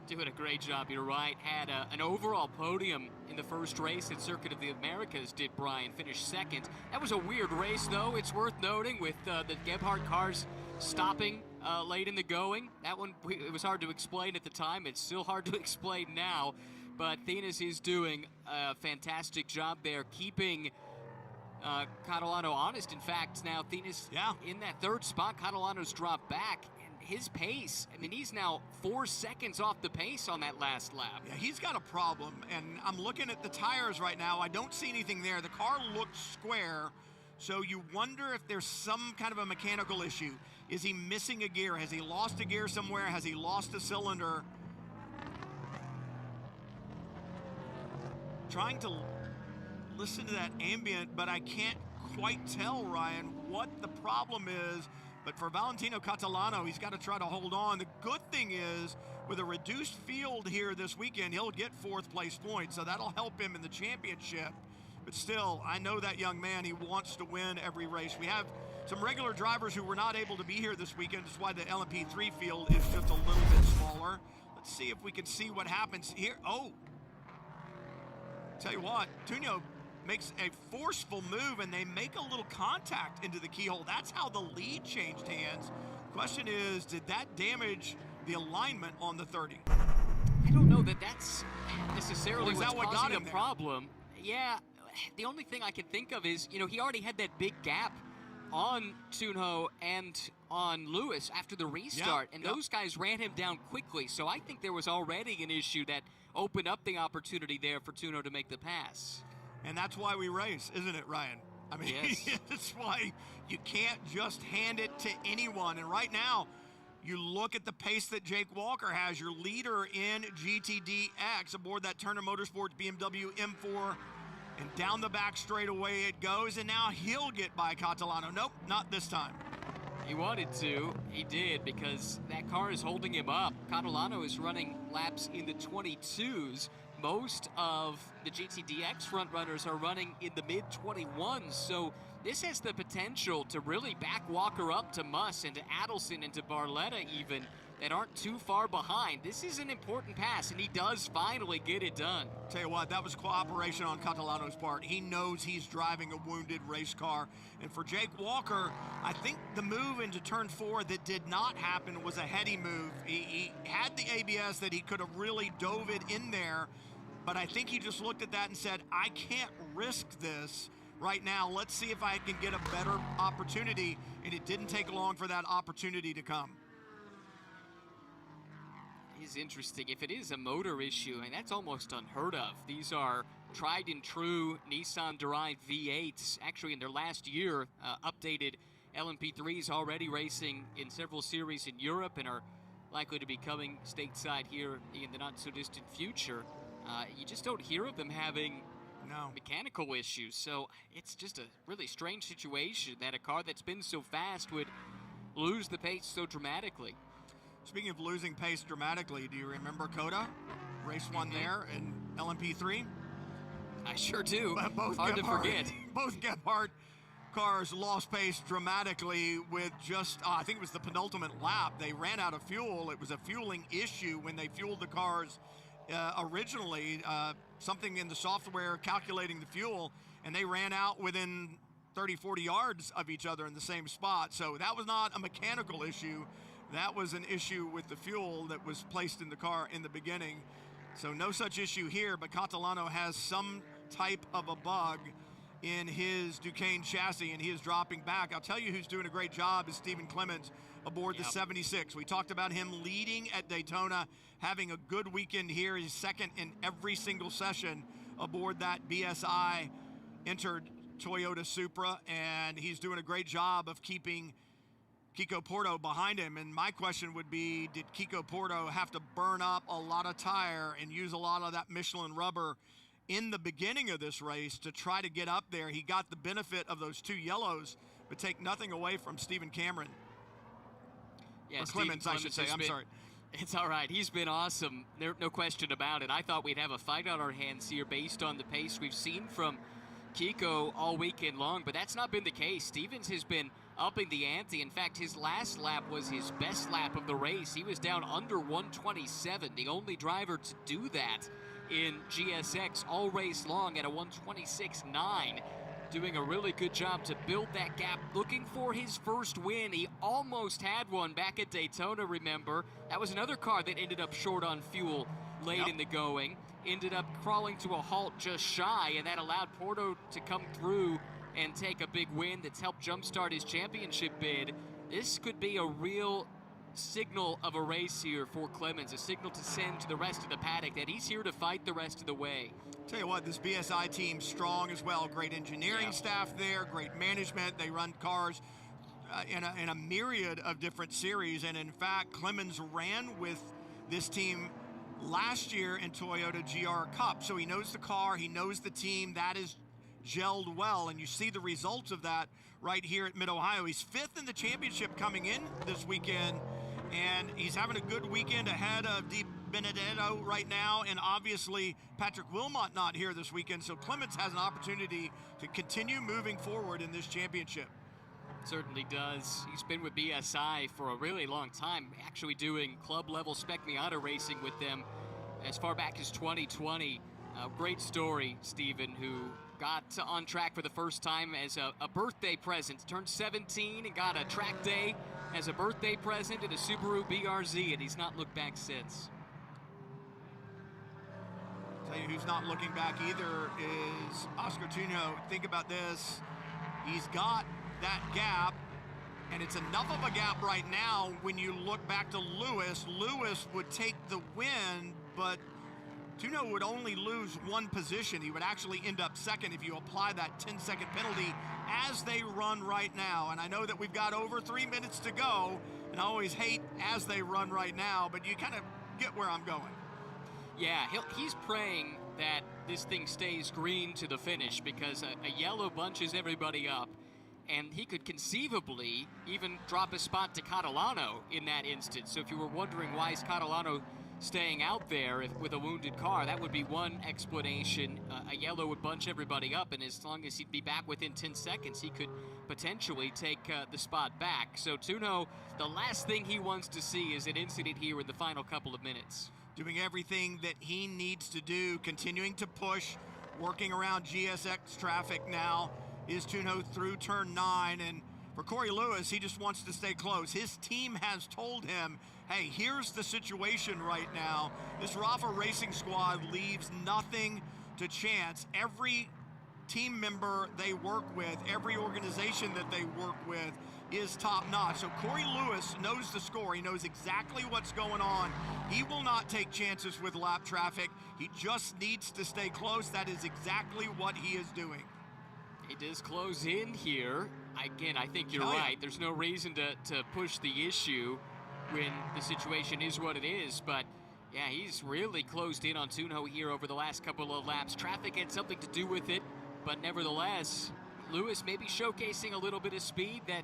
Doing a great job, you're right. Had an overall podium in the first race at Circuit of the Americas, did Brian. Finished second. That was a weird race, though. It's worth noting with the Gebhardt cars stopping late in the going. That one, it was hard to explain at the time. It's still hard to explain now. But Thenis is doing a fantastic job there, keeping Catalano honest. In fact, now Thenis in that third spot. Catalano's dropped back, and his pace, I mean, he's now 4 seconds off the pace on that last lap. Yeah, he's got a problem, and I'm looking at the tires right now. I don't see anything there. The car looks square, so you wonder if there's some kind of a mechanical issue. Is he missing a gear? Has he lost a gear somewhere? Has he lost a cylinder? Trying to listen to that ambient, but I can't quite tell, Ryan, what the problem is. But for Valentino Catalano, he's got to try to hold on. The good thing is, with a reduced field here this weekend, he'll get 4th place points, so that'll help him in the championship. But still, I know that young man, he wants to win every race. We have some regular drivers who were not able to be here this weekend. That's why the LMP3 field is just a little bit smaller. Let's see if we can see what happens here. Oh, tell you what, Tunio makes a forceful move, and they make a little contact into the keyhole. That's how the lead changed hands. Question is, did that damage the alignment on the 30? I don't know that that's necessarily what's causing a problem. Yeah, the only thing I can think of is, you know, he already had that big gap on Tunho and on Lewis after the restart, and those guys ran him down quickly. So I think there was already an issue that opened up the opportunity there for Tunho to make the pass. And that's why we race, isn't it, Ryan? I mean, yes. That's why you can't just hand it to anyone. And right now, you look at the pace that Jake Walker has, your leader in GTDX aboard that Turner Motorsports BMW M4, and down the back straightaway it goes, and now he'll get by Catalano. Nope, not this time. He wanted to, he did, because that car is holding him up. Catalano is running laps in the 22s. Most of the GTDX front runners are running in the mid-21s, so this has the potential to really back Walker up to Muss and to Adelson and to Barletta even, that aren't too far behind. This is an important pass, and he does finally get it done. Tell you what, that was cooperation on Catalano's part. He knows he's driving a wounded race car. And for Jake Walker, I think the move into turn 4 that did not happen was a heady move. He had the ABS that he could have really dove it in there, but I think he just looked at that and said, I can't risk this right now. Let's see if I can get a better opportunity. And it didn't take long for that opportunity to come. Is interesting. If it is a motor issue, and that's almost unheard of. These are tried and true Nissan-derived V8s. Actually, in their last year, updated LMP3s, already racing in several series in Europe and are likely to be coming stateside here in the not-so-distant future. You just don't hear of them having mechanical issues. So it's just a really strange situation that a car that's been so fast would lose the pace so dramatically. Speaking of losing pace dramatically, do you remember Coda? Race 1 there in LMP3? I sure do. Both Hard to forget. Both Gebhardt cars lost pace dramatically with just, I think it was the penultimate lap. They ran out of fuel. It was a fueling issue when they fueled the cars originally, something in the software calculating the fuel, and they ran out within 30, 40 yards of each other in the same spot. So that was not a mechanical issue. That was an issue with the fuel that was placed in the car in the beginning. So no such issue here, but Catalano has some type of a bug in his Duquesne chassis, and he is dropping back. I'll tell you who's doing a great job is Stephen Clemens aboard the 76. We talked about him leading at Daytona, having a good weekend here. He's second in every single session aboard that BSI entered Toyota Supra, and he's doing a great job of keeping Kiko Porto behind him. And my question would be, did Kiko Porto have to burn up a lot of tire and use a lot of that Michelin rubber in the beginning of this race to try to get up there? He got the benefit of those 2 yellows, but take nothing away from Stephen Cameron. Yeah, or Clemens, I should say. I'm sorry. It's all right. He's been awesome. No question about it. I thought we'd have a fight on our hands here based on the pace we've seen from Kiko all weekend long, but that's not been the case. Stevens has been upping the ante. In fact, his last lap was his best lap of the race. He was down under 127, the only driver to do that in GSX all race long at a 126.9. Doing a really good job to build that gap, looking for his first win. He almost had one back at Daytona, remember. That was another car that ended up short on fuel late in the going. Ended up crawling to a halt just shy, and that allowed Porto to come through and take a big win that's helped jumpstart his championship bid. This could be a real signal of a race here for Clemens, a signal to send to the rest of the paddock that he's here to fight the rest of the way. Tell you what, this BSI team's strong as well. Great engineering staff there, great management. They run cars in a myriad of different series. And in fact, Clemens ran with this team last year in Toyota GR Cup. So he knows the car, he knows the team. That is gelled well, and you see the results of that right here at Mid-Ohio. He's 5th in the championship coming in this weekend, and he's having a good weekend ahead of Di Benedetto right now, and obviously Patrick Wilmot not here this weekend, so Clemens has an opportunity to continue moving forward in this championship. Certainly does. He's been with BSI for a really long time, actually doing club-level Spec Miata racing with them as far back as 2020. Great story, Stephen, who got on track for the first time as a birthday present. Turned 17 and got a track day as a birthday present in a Subaru BRZ, and he's not looked back since. Tell you who's not looking back either is Oscar Tuno. Think about this. He's got that gap, and it's enough of a gap right now when you look back to Lewis. Lewis would take the win, but Tuno would only lose one position. He would actually end up second if you apply that 10-second penalty as they run right now. And I know that we've got over 3 minutes to go, and I always hate as they run right now, but you kind of get where I'm going. Yeah, he's praying that this thing stays green to the finish, because a yellow bunches everybody up, and he could conceivably even drop a spot to Catalano in that instance. So if you were wondering why is Catalano staying out there with a wounded car, that would be one explanation. A yellow would bunch everybody up, and as long as he'd be back within 10 seconds, he could potentially take the spot back. So Tuno, the last thing he wants to see is an incident here in the final couple of minutes. Doing everything that he needs to do, continuing to push, working around GSX traffic now is Tuno through turn 9. And for Corey Lewis, he just wants to stay close. His team has told him, hey, here's the situation right now. This Rafa Racing squad leaves nothing to chance. Every team member they work with, every organization that they work with is top-notch. So Corey Lewis knows the score. He knows exactly what's going on. He will not take chances with lap traffic. He just needs to stay close. That is exactly what he is doing. He does close in here. Again, I think you're right. There's no reason to push the issue when the situation is what it is. But, yeah, he's really closed in on Tuno here over the last couple of laps. Traffic had something to do with it, but nevertheless, Lewis may be showcasing a little bit of speed that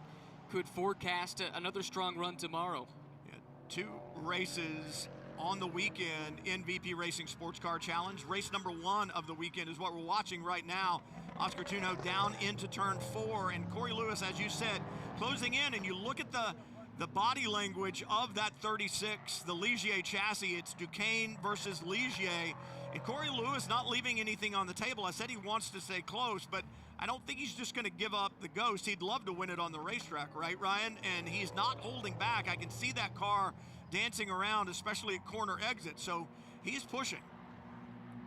could forecast another strong run tomorrow. Yeah, 2 races on the weekend in VP Racing SportsCar Challenge. Race number 1 of the weekend is what we're watching right now. Oscar Tuno down into turn 4, and Corey Lewis, as you said, closing in, and you look at the body language of that 36, the Ligier chassis. It's Duquesne versus Ligier, and Corey Lewis not leaving anything on the table. I said he wants to stay close, but I don't think he's just going to give up the ghost. He'd love to win it on the racetrack, right, Ryan? And he's not holding back. I can see that car dancing around, especially at corner exits, so he's pushing.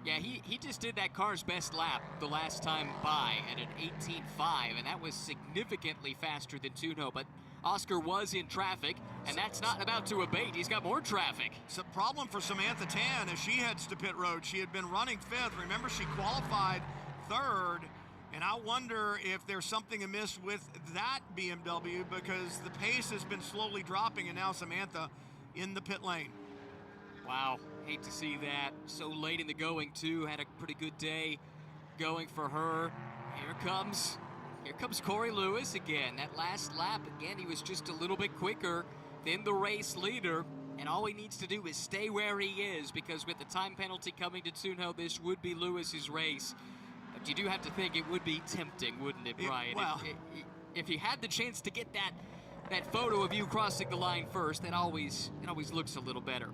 Yeah, he just did that car's best lap the last time by at an 18.5, and that was significantly faster than Tuno, but Oscar was in traffic, and that's not about to abate. He's got more traffic. It's a problem for Samantha Tan as she heads to pit road. She had been running 5th. Remember, she qualified 3rd, and I wonder if there's something amiss with that BMW, because the pace has been slowly dropping, and now Samantha in the pit lane. Wow, hate to see that. So late in the going, too. Had a pretty good day going for her. Here comes Corey Lewis again. That last lap, again, he was just a little bit quicker than the race leader. And all he needs to do is stay where he is, because with the time penalty coming to Tuno, this would be Lewis's race. But you do have to think it would be tempting, wouldn't it, Brian? If you had the chance to get that photo of you crossing the line first, it always looks a little better.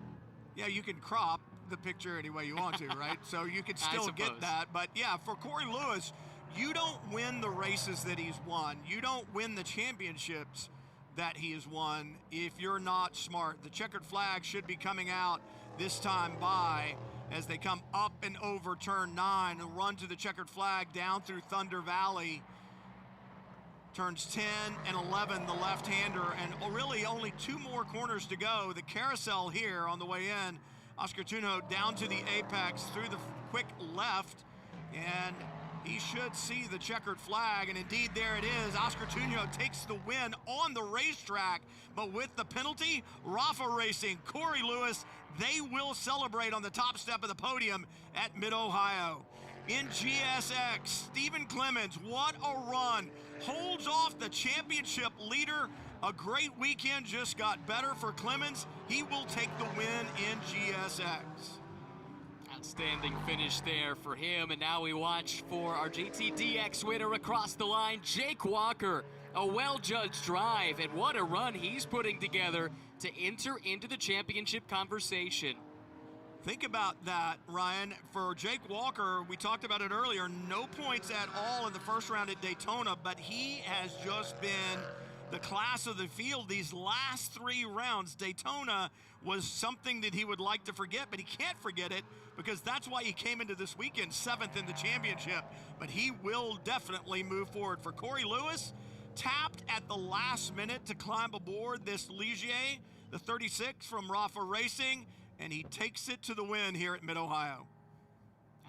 Yeah, you can crop the picture any way you want to, right? So you could still get that. But, yeah, for Corey Lewis, you don't win the races that he's won. You don't win the championships that he has won if you're not smart. The checkered flag should be coming out this time by as they come up and over turn 9 and run to the checkered flag down through Thunder Valley. turns 10 and 11, the left-hander, and really only 2 more corners to go. The carousel here on the way in. Oscar Tunjo down to the apex through the quick left, and he should see the checkered flag, and indeed there it is. Oscar Tunjo takes the win on the racetrack, but with the penalty, Rafa Racing, Corey Lewis, they will celebrate on the top step of the podium at Mid-Ohio. In GSX, Stephen Clemens, what a run. Holds off the championship leader. A great weekend just got better for Clemens. He will take the win in GSX. Outstanding finish there for him, and now we watch for our GTDX winner across the line, Jake Walker. A well-judged drive, and what a run he's putting together to enter into the championship conversation. Think about that, Ryan. For Jake Walker, we talked about it earlier, no points at all in the first round at Daytona, but he has just been the class of the field these last 3 rounds. Daytona was something that he would like to forget, but he can't forget it because that's why he came into this weekend 7th in the championship. But he will definitely move forward. For Corey Lewis, tapped at the last minute to climb aboard this Ligier, the 36 from Rafa Racing, and he takes it to the win here at Mid-Ohio.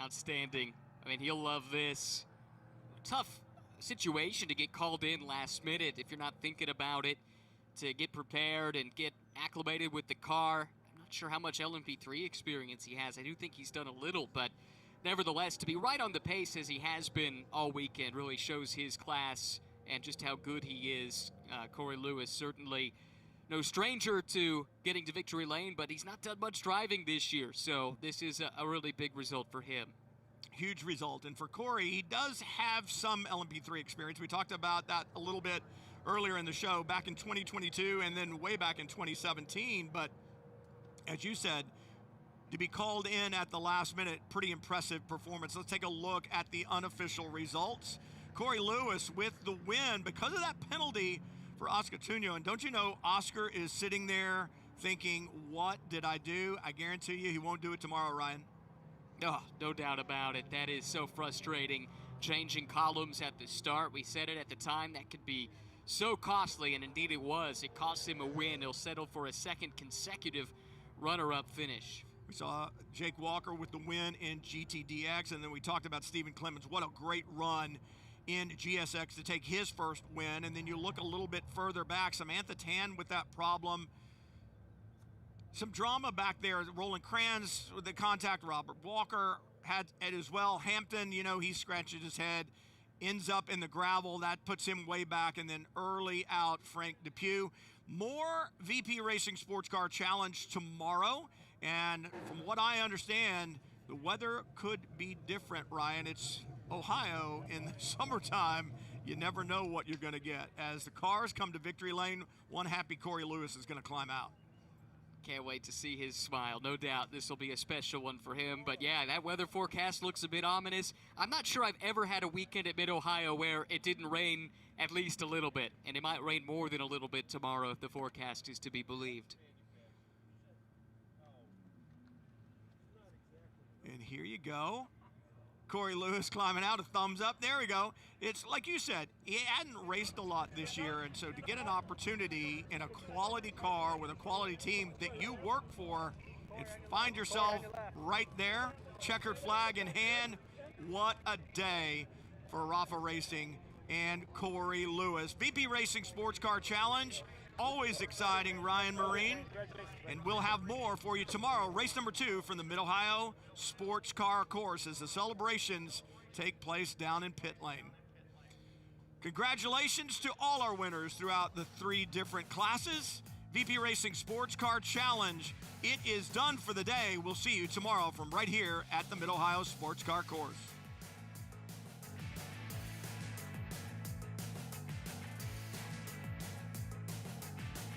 Outstanding. I mean, he'll love this. Tough situation to get called in last minute if you're not thinking about it, to get prepared and get acclimated with the car. I'm not sure how much LMP3 experience he has. I do think he's done a little, but nevertheless, to be right on the pace as he has been all weekend really shows his class and just how good he is. Corey Lewis certainly no stranger to getting to victory lane, but he's not done much driving this year, so this is a really big result for him. Huge result. And for Corey, he does have some LMP3 experience. We talked about that a little bit earlier in the show, back in 2022 and then way back in 2017. But as you said, to be called in at the last minute, pretty impressive performance. Let's take a look at the unofficial results. Corey Lewis with the win because of that penalty for Oscar Tunjo. And don't you know, Oscar is sitting there thinking, what did I do? I guarantee you he won't do it tomorrow, Ryan. Oh, no doubt about it. That is so frustrating. Changing columns at the start. We said it at the time. That could be so costly, and indeed it was. It cost him a win. He'll settle for a second consecutive runner-up finish. We saw Jake Walker with the win in GTDX, and then we talked about Stephen Clemens. What a great run in GSX to take his first win. And then you look a little bit further back, Samantha Tan with that problem. Some drama back there. Roland Kranz with the contact. Robert Walker had it as well. Hampton, you know, he scratches his head, ends up in the gravel. That puts him way back. And then early out, Frank Depew. More VP Racing Sports Car Challenge tomorrow. And from what I understand, the weather could be different, Ryan. It's Ohio in the summertime. You never know what you're going to get. As the cars come to victory lane, one happy Corey Lewis is going to climb out. Can't wait to see his smile. No doubt this will be a special one for him. But yeah, that weather forecast looks a bit ominous. I'm not sure I've ever had a weekend at Mid-Ohio where it didn't rain at least a little bit. And it might rain more than a little bit tomorrow if the forecast is to be believed. And here you go. Corey Lewis climbing out, a thumbs up. There we go. It's like you said, he hadn't raced a lot this year, and so to get an opportunity in a quality car with a quality team that you work for and find yourself right there, checkered flag in hand, what a day for Rafa Racing and Corey Lewis. VP Racing Sports Car Challenge, always exciting, Ryan Marine. And we'll have more for you tomorrow. Race number 2 from the Mid-Ohio Sports Car Course as the celebrations take place down in pit lane. Congratulations to all our winners throughout the 3 different classes. VP Racing Sports Car Challenge, it is done for the day. We'll see you tomorrow from right here at the Mid-Ohio Sports Car Course.